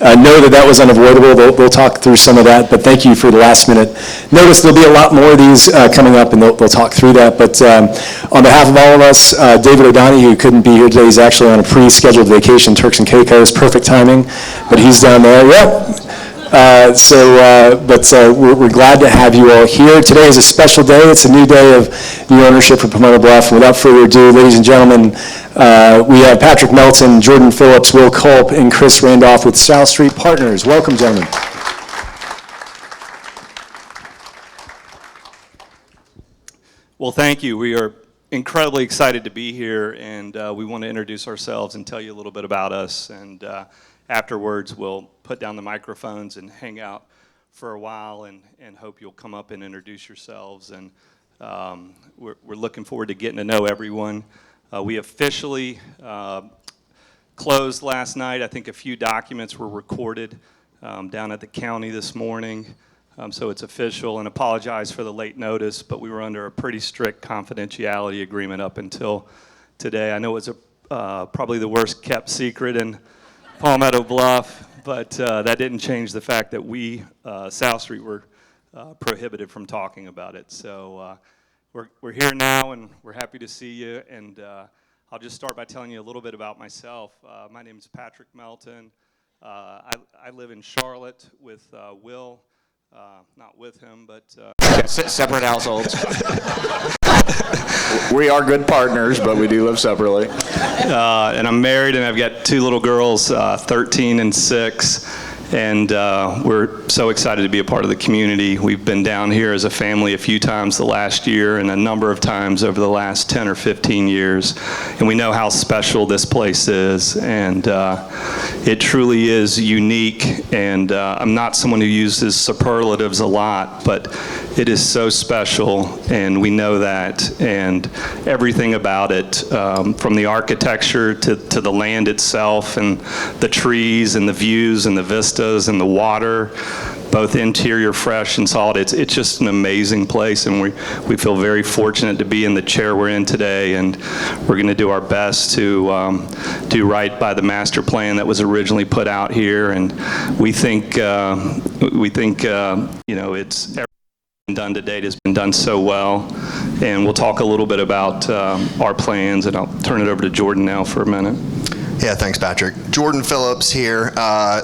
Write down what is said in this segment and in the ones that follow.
know that that was unavoidable. We'll talk through some of that, but thank you for the last minute notice. There'll be a lot more of these coming up, and they'll talk through that. But on behalf of all of us, David O'Donoghue, who couldn't be here today, he's actually on a pre-scheduled vacation, Turks and Caicos, perfect timing, but he's down there. Yep. We're glad to have you all here. Today is a special day. It's a new day of new ownership for Pomona Bluff. And without further ado, ladies and gentlemen, we have Patrick Melton, Jordan Phillips, Will Culp, and Chris Randolph with South Street Partners. Welcome, gentlemen. Well, thank you. We are incredibly excited to be here, and we want to introduce ourselves and tell you a little bit about us. And afterwards, we'll put down the microphones and hang out for a while, and hope you'll come up and introduce yourselves. And we're looking forward to getting to know everyone. We officially closed last night. I think a few documents were recorded down at the county this morning. So it's official, and apologize for the late notice, but we were under a pretty strict confidentiality agreement up until today. I know it's probably the worst kept secret in Palmetto Bluff, but that didn't change the fact that we, South Street, were prohibited from talking about it. So we're here now, and we're happy to see you. And I'll just start by telling you a little bit about myself. My name is Patrick Melton. I live in Charlotte with Will, not with him, but separate households. We are good partners, but we do live separately. And I'm married, and I've got two little girls, 13 and 6. And we're so excited to be a part of the community. We've been down here as a family a few times the last year, and a number of times over the last 10 or 15 years. And we know how special this place is, and it truly is unique. And I'm not someone who uses superlatives a lot, but it is so special, and we know that. And everything about it, from the architecture to the land itself, and the trees and the views and the vistas and the water, both interior, fresh and solid. It's just an amazing place, and we feel very fortunate to be in the chair we're in today, and we're going to do our best to do right by the master plan that was originally put out here. And we think it's everything done to date has been done so well. And we'll talk a little bit about our plans, and I'll turn it over to Jordan now for a minute. Yeah, thanks, Patrick. Jordan Phillips here.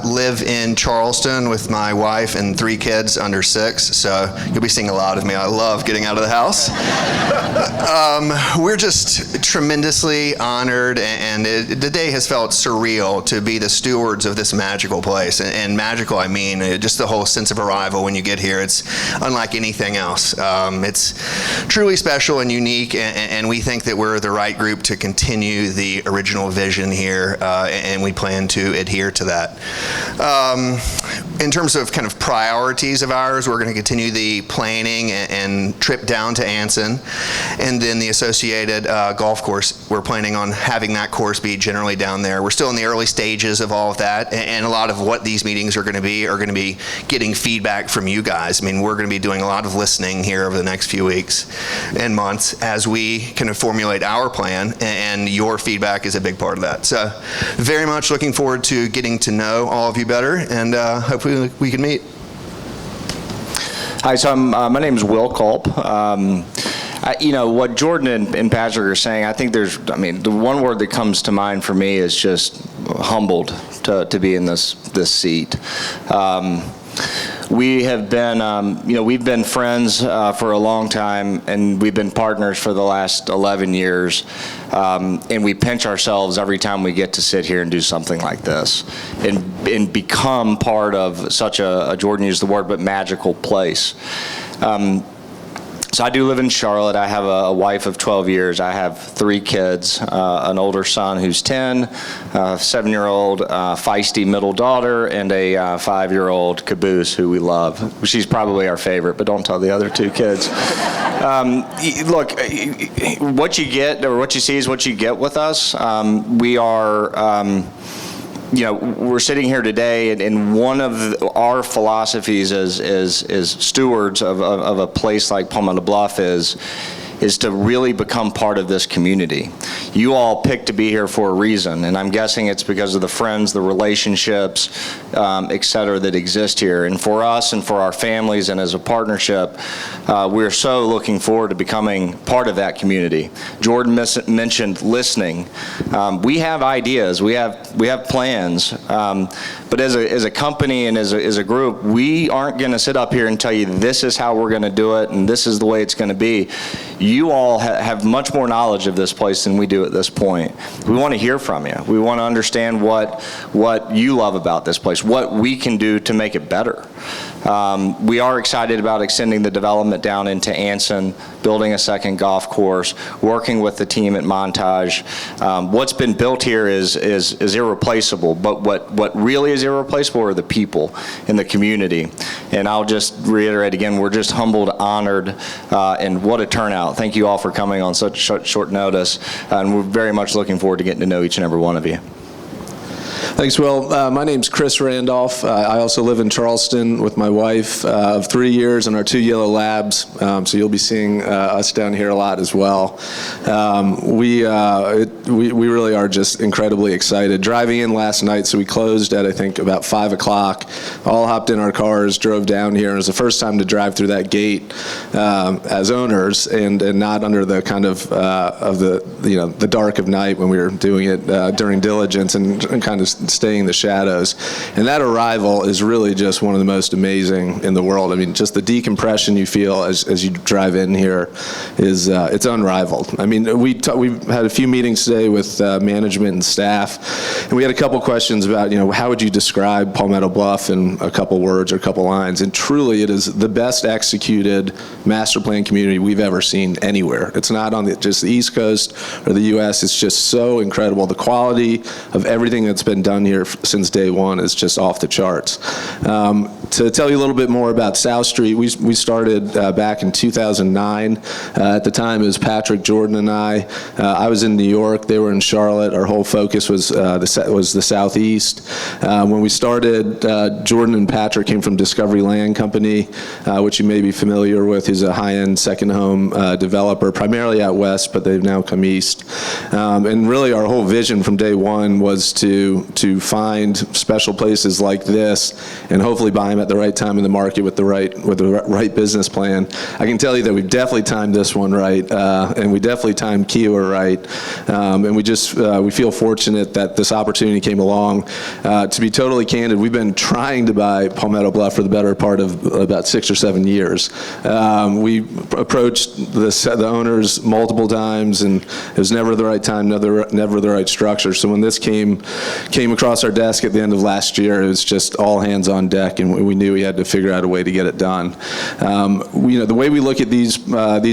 Live in Charleston with my wife and 3 kids under 6, so you'll be seeing a lot of me. I love getting out of the house. We're just tremendously honored, and the day has felt surreal to be the stewards of this magical place. And magical, I mean, just the whole sense of arrival when you get here. It's unlike anything else. It's truly special and unique, and we think that we're the right group to continue the original vision here. And we plan to adhere to that. In terms of kind of priorities of ours, we're going to continue the planning and trip down to Anson, and then the associated golf course. We're planning on having that course be generally down there. We're still in the early stages of all of that, and a lot of what these meetings are going to be getting feedback from you guys. I mean, we're going to be doing a lot of listening here over the next few weeks and months as we kind of formulate our plan, and your feedback is a big part of that. So very much looking forward to getting to know all of you better, and hopefully we can meet. Hi, so my name is Will Culp. What Jordan and Patrick are saying, I think the one word that comes to mind for me is just humbled to be in this seat. We have been, we've been friends for a long time, and we've been partners for the last 11 years. And we pinch ourselves every time we get to sit here and do something like this, and become part of such a Jordan used the word, but magical place. So I do live in Charlotte. I have a wife of 12 years. I have 3 kids, an older son who's 10, a 7-year-old feisty middle daughter, and a 5-year-old caboose who we love. She's probably our favorite, but don't tell the other 2 kids. Look, what you get, or what you see is what you get with us. We are... we're sitting here today, and one of our philosophies as stewards of a place like Palmetto Bluff is is to really become part of this community. You all picked to be here for a reason, and I'm guessing it's because of the friends, the relationships, et cetera, that exist here. And for us and for our families and as a partnership, we're so looking forward to becoming part of that community. Jordan mentioned listening. We have ideas, we have plans, but as a company and as a group, we aren't going to sit up here and tell you this is how we're going to do it and this is the way it's going to be. You all have much more knowledge of this place than we do at this point. We want to hear from you. We want to understand what you love about this place, what we can do to make it better. We are excited about extending the development down into Anson, building a second golf course, working with the team at Montage. What's been built here is irreplaceable, but what really is irreplaceable are the people in the community. And I'll just reiterate again, we're just humbled, honored, and what a turnout. Thank you all for coming on such short notice, and we're very much looking forward to getting to know each and every one of you. Thanks, Will. My name's Chris Randolph. I also live in Charleston with my wife of 3 years and our 2 yellow labs, so you'll be seeing us down here a lot as well. We really are just incredibly excited. Driving in last night, so we closed at I think about 5 o'clock, all hopped in our cars, drove down here. It was the first time to drive through that gate as owners and not under the kind of the dark of night when we were doing it during diligence and kind of staying in the shadows. And that arrival is really just one of the most amazing in the world. I mean, just the decompression you feel as you drive in here is it's unrivaled. I mean, we had a few meetings today with management and staff, and we had a couple questions about, how would you describe Palmetto Bluff in a couple words or a couple lines? And truly, it is the best executed master plan community we've ever seen anywhere. It's not on just the East Coast or the U.S. It's just so incredible. The quality of everything that's been done here since day one is just off the charts. To tell you a little bit more about South Street, we started back in 2009. At the time, it was Patrick, Jordan, and I. I was in New York. They were in Charlotte. Our whole focus was the Southeast. When we started, Jordan and Patrick came from Discovery Land Company, which you may be familiar with. He's a high-end second home developer, primarily out west, but they've now come east. And really, our whole vision from day one was to find special places like this and hopefully buy them at the right time in the market with the right business plan. I can tell you that we've definitely timed this one right, and we definitely timed Kiowa right. And we feel fortunate that this opportunity came along. To be totally candid, we've been trying to buy Palmetto Bluff for the better part of about 6 or 7 years. We approached the owners multiple times, and it was never the right time, never the right structure. So when this came across our desk at the end of last year, it was just all hands on deck, and we knew we had to figure out a way to get it done. The way we look at these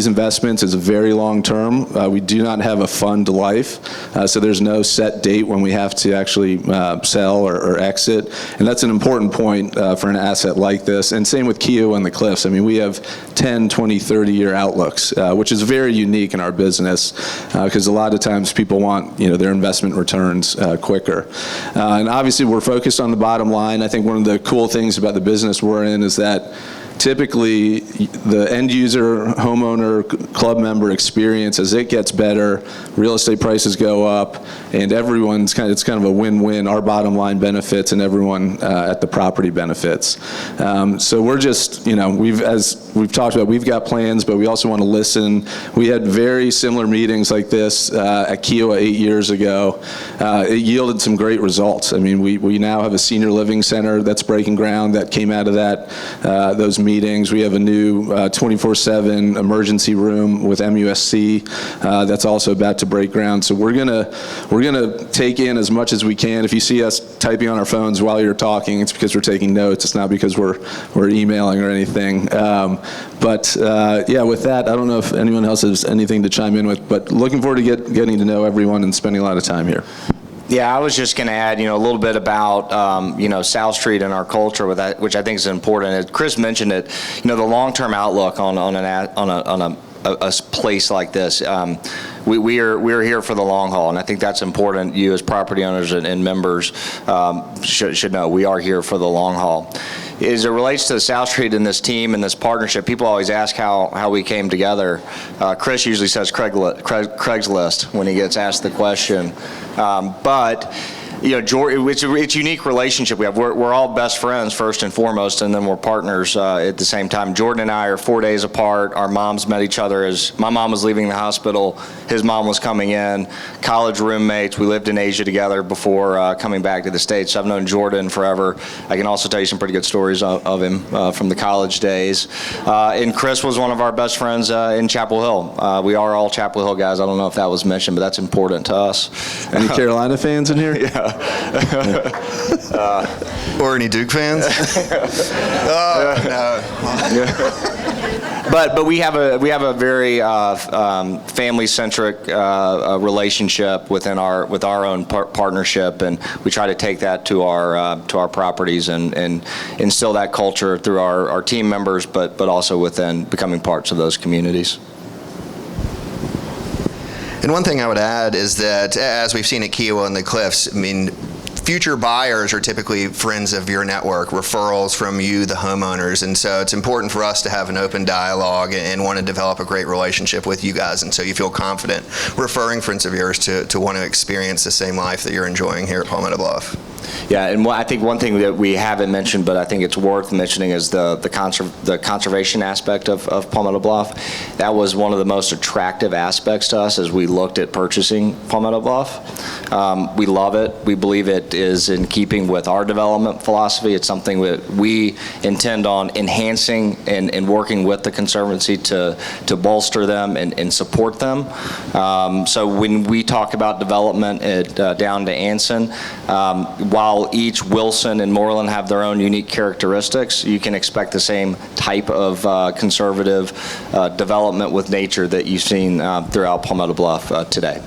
investments is very long term. We do not have a fund life, so there's no set date when we have to actually sell or exit, and that's an important point for an asset like this. And same with Kiowa and the Cliffs. I mean, we have 10, 20, 30-year outlooks, which is very unique in our business, because a lot of times people want their investment returns quicker. And obviously, we're focused on the bottom line. I think one of the cool things about the business we're in is that typically the end user, homeowner, club member experience, as it gets better, real estate prices go up, and it's kind of a win-win. Our bottom line benefits and everyone at the property benefits. So we're just, as we've talked about, we've got plans, but we also want to listen. We had very similar meetings like this at Kiowa 8 years ago. It yielded some great results. I mean, we now have a senior living center that's breaking ground that came out of those meetings. We have a new 24/7 emergency room with MUSC that's also about to break ground. So we're gonna take in as much as we can. If you see us typing on our phones while you're talking, it's because we're taking notes. It's not because we're emailing or anything. With that, I don't know if anyone else has anything to chime in with, but looking forward to getting to know everyone and spending a lot of time here. Yeah, I was just going to add, a little bit about, South Street and our culture with that, which I think is important. As Chris mentioned it, the long-term outlook on a a place like this. We are here for the long haul, and I think that's important. You as property owners and members should know we are here for the long haul. As it relates to South Street and this team and this partnership, people always ask how we came together. Chris usually says Craigslist when he gets asked the question. But it's a unique relationship we have. We're all best friends first and foremost, and then we're partners at the same time. Jordan and I are 4 days apart. Our moms met each other as my mom was leaving the hospital. His mom was coming in. College roommates. We lived in Asia together before coming back to the States. So I've known Jordan forever. I can also tell you some pretty good stories of him from the college days. And Chris was one of our best friends in Chapel Hill. We are all Chapel Hill guys. I don't know if that was mentioned, but that's important to us. Any Carolina fans in here? Yeah. Or any Duke fans? No. But we have a very family-centric relationship with our own partnership, and we try to take that to our properties and instill that culture through our team members, but also within becoming parts of those communities. And one thing I would add is that, as we've seen at Kiowa and the Cliffs, I mean, future buyers are typically friends of your network, referrals from you, the homeowners, and so it's important for us to have an open dialogue and want to develop a great relationship with you guys, and so you feel confident referring friends of yours to want to experience the same life that you're enjoying here at Palmetto Bluff. Yeah, and I think one thing that we haven't mentioned, but I think it's worth mentioning, is the conservation aspect of Palmetto Bluff. That was one of the most attractive aspects to us as we looked at purchasing Palmetto Bluff. We love it. We believe it is in keeping with our development philosophy. It's something that we intend on enhancing and working with the Conservancy to bolster them and support them. So when we talk about development down to Anson, while each Wilson and Moreland have their own unique characteristics, you can expect the same type of conservative development with nature that you've seen throughout Palmetto Bluff today.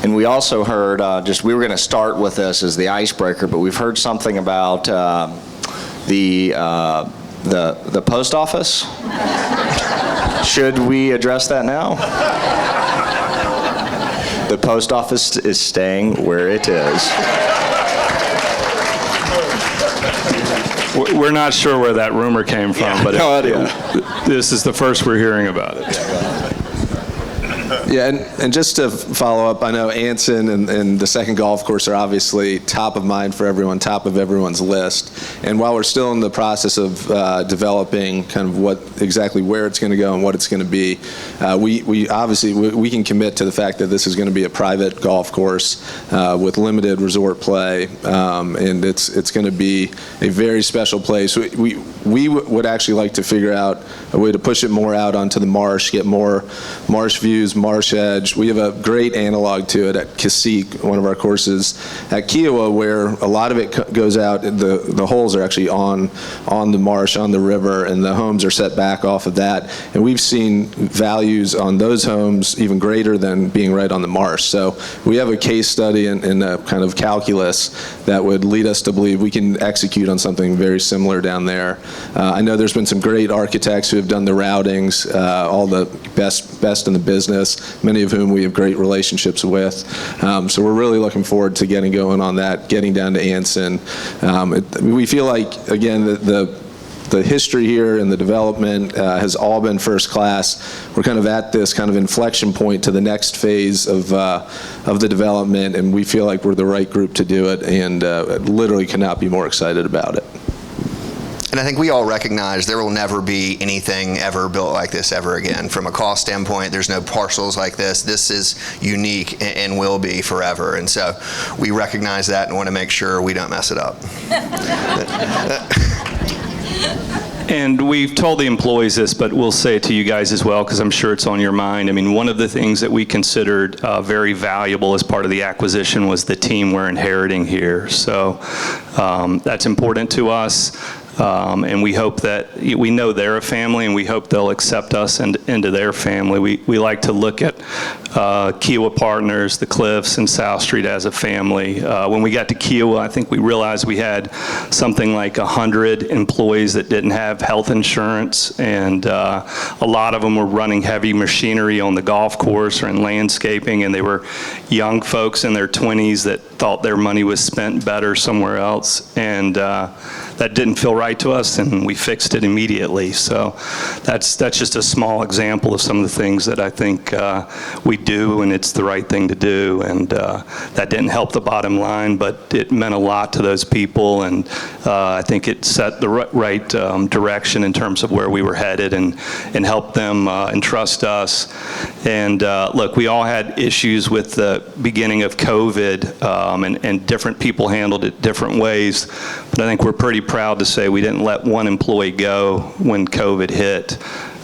And we also heard, we were going to start with this as the icebreaker, but we've heard something about the post office. Should we address that now? The post office is staying where it is. We're not sure where that rumor came from, but this is the first we're hearing about it. Yeah, and just to follow up, I know Anson and the second golf course are obviously top of mind for everyone, top of everyone's list. And while we're still in the process of developing kind of exactly where it's going to go and what it's going to be, we obviously can commit to the fact that this is going to be a private golf course with limited resort play, and it's going to be a very special place. We would actually like to figure out a way to push it more out onto the marsh, get more marsh views, marsh edge. We have a great analog to it at Cacique, one of our courses at Kiowa, where a lot of it goes out. The holes are actually on the marsh, on the river, and the homes are set back off of that. And we've seen values on those homes even greater than being right on the marsh. So we have a case study and a kind of calculus that would lead us to believe we can execute on something very similar down there. I know there's been some great architects who have done the routings, all the best in the business, many of whom we have great relationships with. So we're really looking forward to getting going on that, getting down to Anson. We feel like, again, the history here and the development has all been first class. We're kind of at this kind of inflection point to the next phase of the development, and we feel like we're the right group to do it, and literally cannot be more excited about it. And I think we all recognize there will never be anything ever built like this ever again. From a cost standpoint, there's no parcels like this. This is unique and will be forever. And so we recognize that and want to make sure we don't mess it up. And we've told the employees this, but we'll say it to you guys as well, because I'm sure it's on your mind. I mean, one of the things that we considered very valuable as part of the acquisition was the team we're inheriting here. So that's important to us. And we hope that, we know they're a family, and we hope they'll accept us into their family. We like to look at Kiowa Partners, the Cliffs, and South Street as a family. When we got to Kiowa, I think we realized we had something like 100 employees that didn't have health insurance, and a lot of them were running heavy machinery on the golf course or in landscaping, and they were young folks in their 20s that thought their money was spent better somewhere else, and that didn't feel right to us, and we fixed it immediately. So that's just a small example of some of the things that I think we do, and it's the right thing to do. And that didn't help the bottom line, but it meant a lot to those people, and I think it set the right direction in terms of where we were headed, and helped them entrust us. And look, we all had issues with the beginning of COVID, and different people handled it different ways. But I think we're pretty proud to say we didn't let one employee go when COVID hit.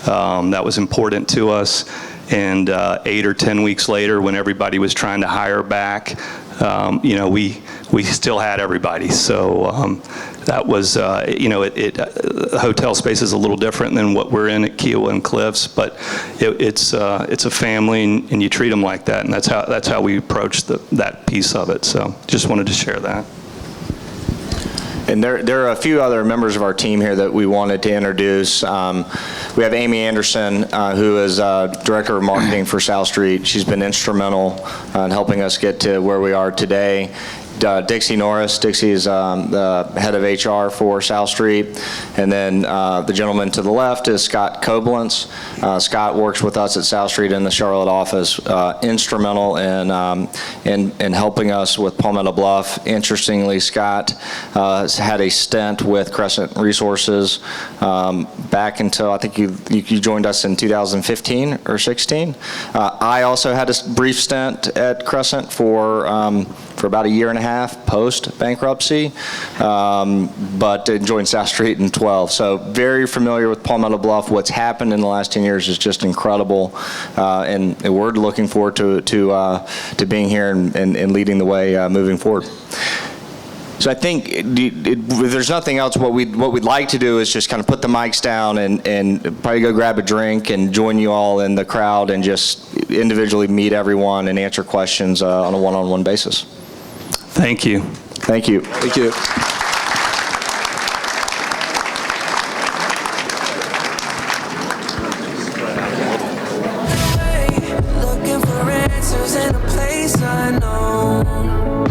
That was important to us. And 8 or 10 weeks later, when everybody was trying to hire back, we still had everybody. So that was, hotel space is a little different than what we're in at Kiowa and Cliffs, but it's a family, and you treat them like that, and that's how we approach that piece of it. So just wanted to share that. And there are a few other members of our team here that we wanted to introduce. We have Amy Anderson, who is Director of Marketing for South Street. She's been instrumental in helping us get to where we are today. Dixie Norris. Dixie is the head of HR for South Street. And then the gentleman to the left is Scott Koblentz. Scott works with us at South Street in the Charlotte office, instrumental in helping us with Palmetto Bluff. Interestingly, Scott has had a stint with Crescent Resources back until, I think you joined us in 2015 or 16. I also had a brief stint at Crescent for about a year and a half post-bankruptcy, but joined South Street in 12. So very familiar with Palmetto Bluff. What's happened in the last 10 years is just incredible, and we're looking forward to being here and leading the way moving forward. So I think if there's nothing else, what we'd like to do is just kind of put the mics down and probably go grab a drink and join you all in the crowd and just individually meet everyone and answer questions on a one-on-one basis. Thank you. Thank you. Thank you. Looking for answers in a place unknown.